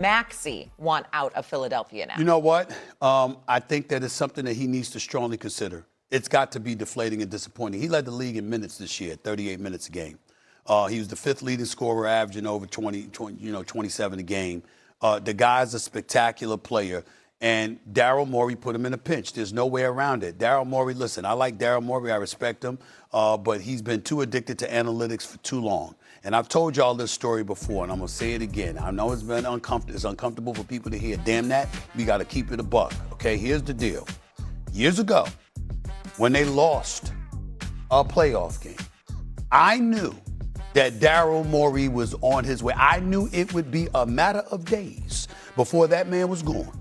Maxey want out of Philadelphia now? You know what? I think that is something that he needs to strongly consider. It's got to be deflating and disappointing. He led the league in minutes this year, 38 minutes a game. He was the fifth leading scorer, averaging over 27 a game. The guy's a spectacular player. And Daryl Morey put him in a pinch. There's no way around it. Daryl Morey, listen, I like Daryl Morey. I respect him. But he's been too addicted to analytics for too long. And I've told y'all this story before, and I'm going to say it again. I know it's been uncomfortable. It's uncomfortable for people to hear. Damn that. We got to keep it a buck. Okay, here's the deal. Years ago, when they lost a playoff game, I knew that Daryl Morey was on his way. I knew it would be a matter of days before that man was gone.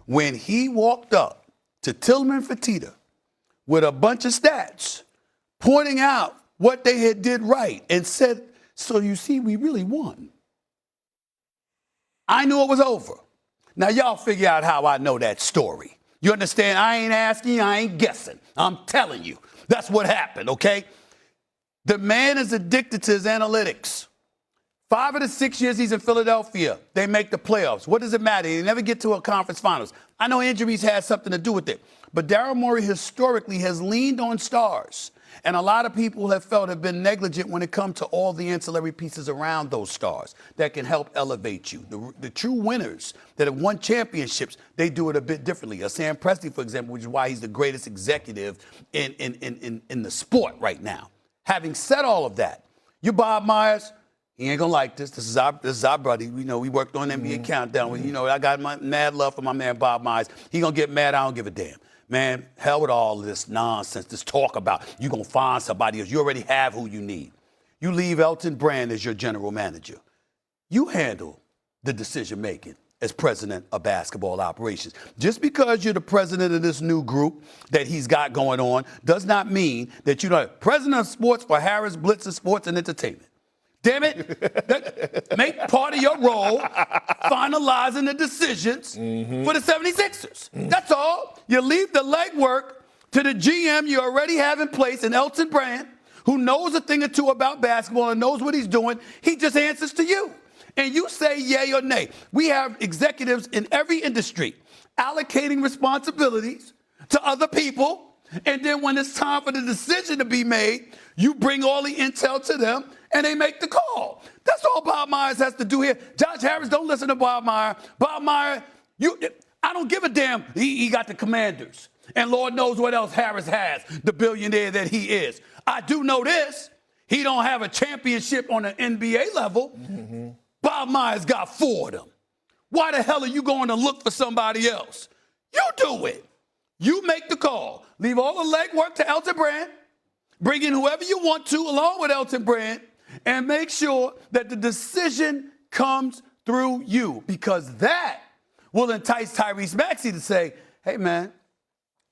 When he walked up to Tillman Fertitta with a bunch of stats, pointing out what they had did right, and said, so you see, we really won. I knew it was over. Now, y'all figure out how I know that story. You understand? I ain't asking, I ain't guessing. I'm telling you. That's what happened, okay? The man is addicted to his analytics. 5 of the 6 years he's in Philadelphia, they make the playoffs. What does it matter? They never get to a conference finals. I know injuries had something to do with it, but Daryl Morey historically has leaned on stars. And a lot of people have been negligent when it comes to all the ancillary pieces around those stars that can help elevate you. The true winners that have won championships, they do it a bit differently. Sam Presti, for example, which is why he's the greatest executive in the sport right now. Having said all of that, you Bob Myers, he ain't gonna like this. This is our buddy. We worked on NBA Countdown. I got my mad love for my man Bob Myers. He gonna get mad. I don't give a damn. Man, hell with all this nonsense, this talk about you going to find somebody else. You already have who you need. You leave Elton Brand as your general manager. You handle the decision-making as president of basketball operations. Just because you're the president of this new group that he's got going on does not mean that you're the president of sports for Harris Blitzer Sports and Entertainment. Damn it. Make part of your role finalizing the decisions for the 76ers. That's all. You leave the legwork to the GM you already have in place in Elton Brand, who knows a thing or two about basketball and knows what he's doing. He just answers to you. And you say yay or nay. We have executives in every industry allocating responsibilities to other people. And then when it's time for the decision to be made, you bring all the intel to them and they make the call. That's all Bob Myers has to do here. Josh Harris, don't listen to Bob Myers. Bob Myers, I don't give a damn. He got the Commanders. And Lord knows what else Harris has, the billionaire that he is. I do know this. He don't have a championship on an NBA level. Bob Myers got 4 of them. Why the hell are you going to look for somebody else? You do it. You make the call. Leave all the legwork to Elton Brand. Bring in whoever you want to along with Elton Brand. And make sure that the decision comes through you, because that will entice Tyrese Maxey to say, hey, man,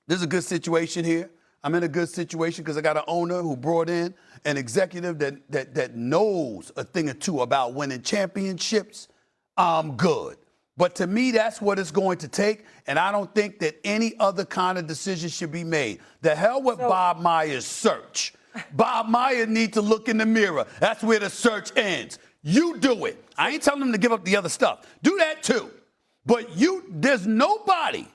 this is a good situation here. I'm in a good situation because I got an owner who brought in an executive that knows a thing or two about winning championships. I'm good. But to me, that's what it's going to take, and I don't think that any other kind of decision should be made. The hell with Bob Myers' search. Bob Myers needs to look in the mirror. That's where the search ends. You do it. I ain't telling him to give up the other stuff. Do that too. But there's nobody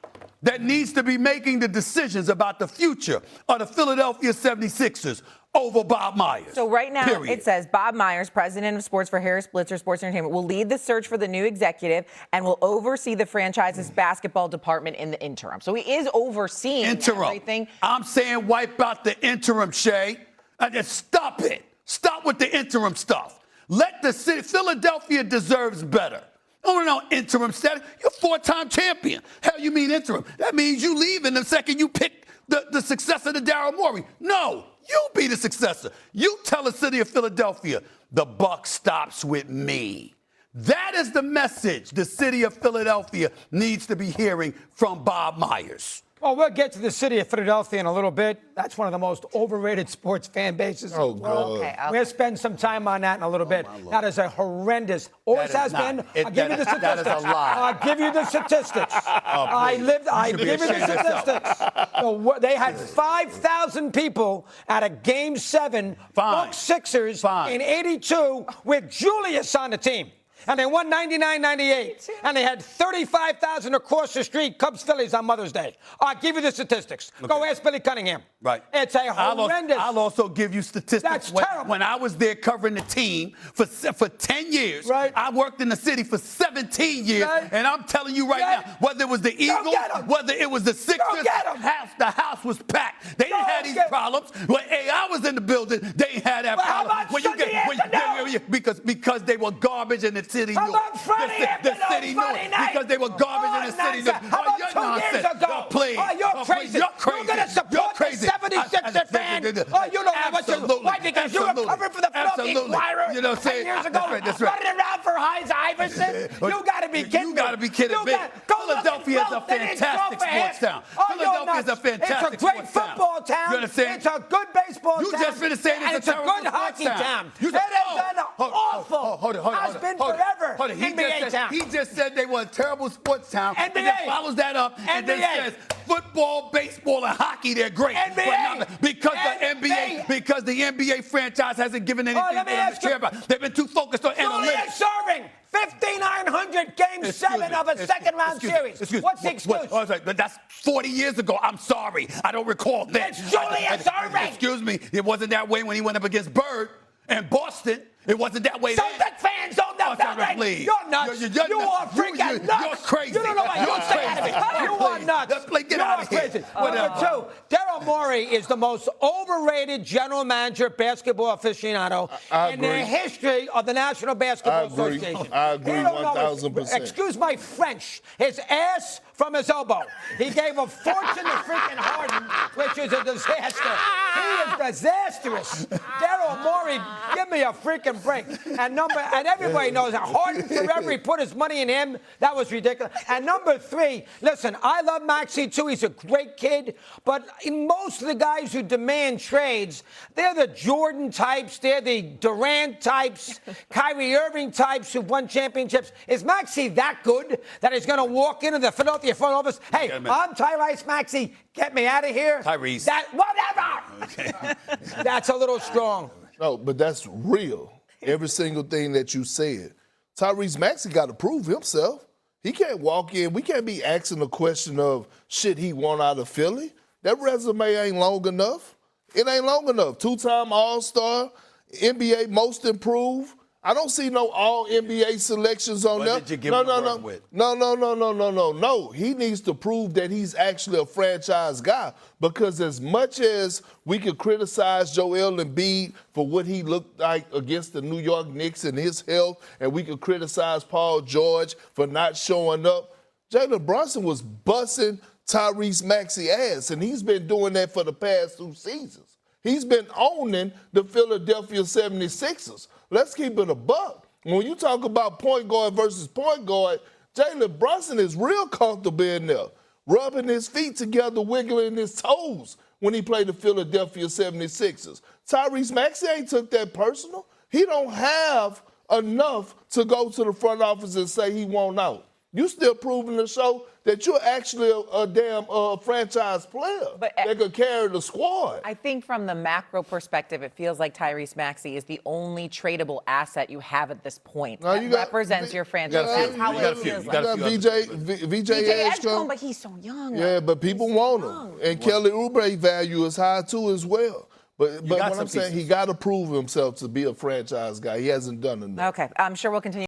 that needs to be making the decisions about the future of the Philadelphia 76ers over Bob Myers. So right now period. It says Bob Myers, president of sports for Harris Blitzer Sports Entertainment, will lead the search for the new executive and will oversee the franchise's basketball department in the interim. So he is overseeing everything. I'm saying wipe out the interim, Shay. Just stop it. Stop with the interim stuff. Let the city, Philadelphia deserves better. No interim status. You're a 4-time champion. Hell, you mean interim? That means you leave in the second you pick the successor to Daryl Morey. No. You be the successor. You tell the city of Philadelphia, the buck stops with me. That is the message the city of Philadelphia needs to be hearing from Bob Myers. Well, we'll get to the city of Philadelphia in a little bit. That's one of the most overrated sports fan bases in the world. Okay. We'll spend some time on that in a little bit. That is a horrendous, always has been. I'll give you the statistics. That is a lie. I'll give you the statistics. I give you the statistics. So they had 5,000 people at a Game 7 Bucks Sixers in '82 with Julius on the team. and they won 99-98, and they had 35,000 across the street, Cubs-Phillies on Mother's Day. I'll give you the statistics. Okay. Go ask Billy Cunningham. Right. It's a horrendous. I'll also give you statistics. That's terrible. When I was there covering the team for 10 years, right. I worked in the city for 17 years, right. and I'm telling you right now, whether it was the Eagles, whether it was the Sixers, half the house was packed. They didn't have these problems. When I was in the building, they didn't have that problem. Because they were garbage in the city. The city knew it. Because they were garbage in the city. How about 2 years ago? You're crazy. You're going to support the 76er fan. Oh, you don't know what you're. Why? Because you were covering for the Philadelphia Inquirer 10 years ago, running around for Heinz Iverson. You got to be kidding me. You got to be kidding me. Philadelphia is a fantastic sports town. Philadelphia is a fantastic sports town. It's a great football town. You understand? It's a good baseball town. You just finished saying it's a good hockey town. It is an awful, has been forever NBA town. He just said they were a terrible sports town. NBA. And then follows that up and then says football, baseball, and hockey, they're great. NBA. Because the NBA franchise hasn't given anything for them to care about. They've been too focused on analytics. Serving 5,900 game 7 of a second-round series. What's the excuse? But that's 40 years ago. I'm sorry. I don't recall that. It's Julius Erving. Excuse me. It wasn't that way when he went up against Bird and Boston. It wasn't that way then. Celtic fans don't know that. You're nuts. You are freaking nuts. You're crazy. You don't know what you're saying. You are nuts. Get out of here. Number 2, Daryl Morey is the most overrated general manager basketball aficionado in the history of the National Basketball Association. I agree 1,000%. Excuse my French. His ass from his elbow. He gave a fortune to freaking Harden, which is a disaster. He is disastrous. Daryl Morey, give me a freaking break. And everybody knows that Harden forever, he put his money in him. That was ridiculous. And number 3, listen, I love Maxey too. He's a great kid. But in most of the guys who demand trades, they're the Jordan types. They're the Durant types, Kyrie Irving types who've won championships. Is Maxey that good that he's going to walk into the Philadelphia front office? Hey, I'm Tyrese Maxey. Get me out of here. Tyrese. Whatever. Okay. That's a little strong. No, but that's real. Every single thing that you said. Tyrese Maxey got to prove himself. He can't walk in. We can't be asking the question of shit he want out of Philly. That resume ain't long enough. It ain't long enough. 2-time All-Star, NBA Most Improved. I don't see no all-NBA selections on there. What did you give him to work with? No. He needs to prove that he's actually a franchise guy, because as much as we could criticize Joel Embiid for what he looked like against the New York Knicks and his health, and we could criticize Paul George for not showing up, Jalen Brunson was busting Tyrese Maxey ass, and he's been doing that for the past 2 seasons. He's been owning the Philadelphia 76ers. Let's keep it a buck. When you talk about point guard versus point guard, Jalen Brunson is real comfortable in there, rubbing his feet together, wiggling his toes when he played the Philadelphia 76ers. Tyrese Maxey ain't took that personal. He don't have enough to go to the front office and say he won't out. You still proving to show that you're actually a damn franchise player that could carry the squad. I think from the macro perspective, it feels like Tyrese Maxey is the only tradable asset you have at this point that represents your franchise. That's how it feels like. You got VJ Edgecombe, but he's so young. Yeah, but people want him. And Kelly Oubre value is high too as well. But what I'm saying, he got to prove himself to be a franchise guy. He hasn't done enough. Okay, I'm sure we'll continue.